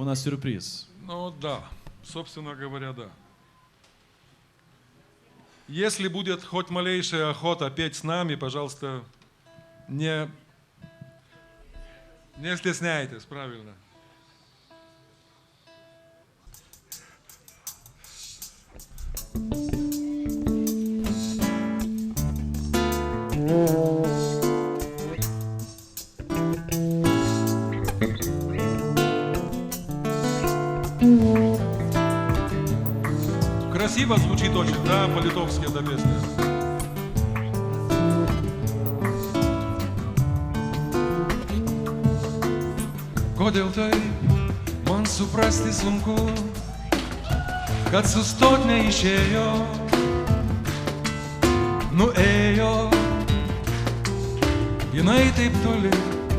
у нас сюрприз. Ну да, собственно говоря, да. Если будет хоть малейшая охота петь с нами, пожалуйста, не стесняйтесь, правильно. Красиво звучит очень, да, по-литовски эта песня. Kodėl taip man suprasti sunku, kad sustot neišėjo, nuėjo, jinai taip toli,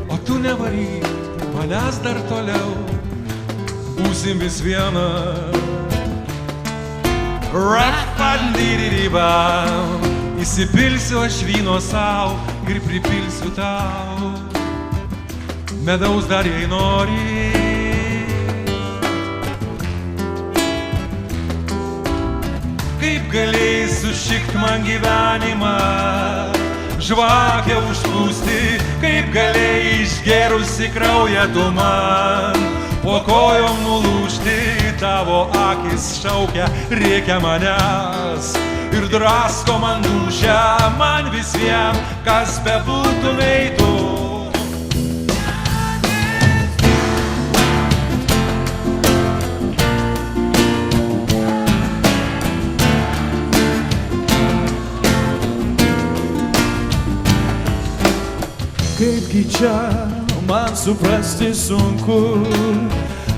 o tu nevaryk, manęs dar toliau, būsim vis viena. Rafandiribą, įsipilsiu aš vyno sau ir pripilsiu tau medaus dar jei nori. Kaip galėjai sušikt man gyvenimą, žvakę užpūsti, kaip galėjai išgerusi kraują tu man po kojom nulūžti. Tavo akis šaukia, rėkia manęs ir drasko man dūšią, man vis vien, kas bebūtumei tu. Kaipgi čia man suprasti sunku,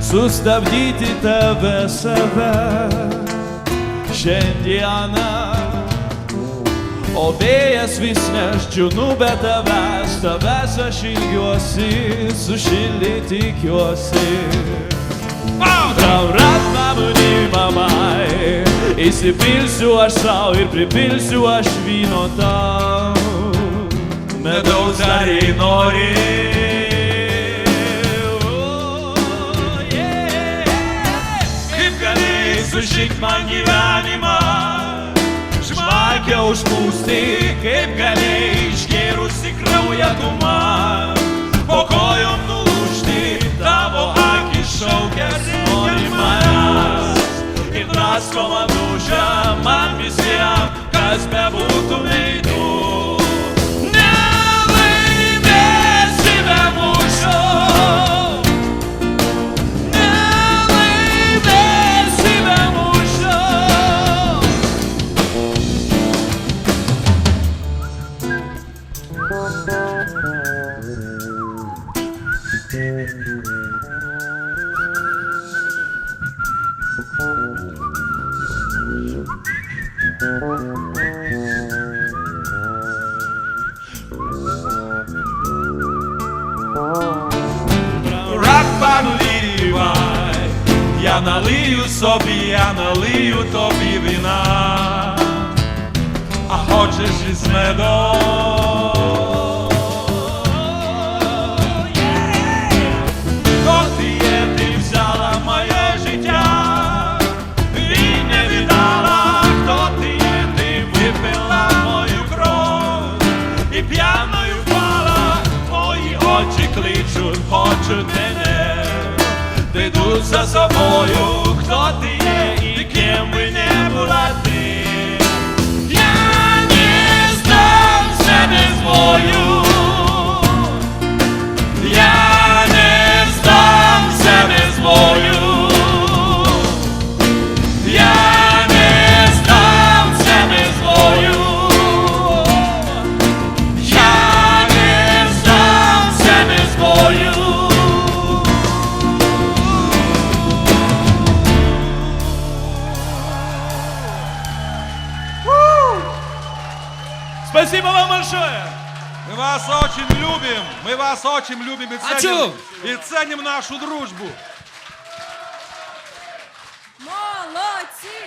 sustabdyti tave save šiandieną, o vėjas vis neščiūnu, bet tavęs aš ilgiuosi, sušildyti tikiuosi. Tau ratmamuni mamai, įsipilsiu aš sau ir pripilsiu aš vyno tau, medaus dar jei nori. Sušikt man gyvenimą, žvakę užpūsti, kaip galėjai išgėrusi kraują tu man po kojom nulūžti. Tavo akis šaukia, nori manęs ir drasko man dūšią, man vis vien, kas bebūtumei tu. Nelaimėsi be mūšio, я налию собі, я налию тобі вина, а хочеш із медом. Хто ти є, ти взяла моє життя і не віддала. Хто ти є, ти випила мою кров і п'яною впала. Мої очі кличуть, хочуть мене, ти йдуть за собою. Хто ти є і ким би не була ти, я не здам себе з бою, я не здам себе з бою, я не здам себе з бою, я не здам себе з бою. Спасибо вам большое! Мы вас очень любим, мы вас очень любим и ценим нашу дружбу. Молодці!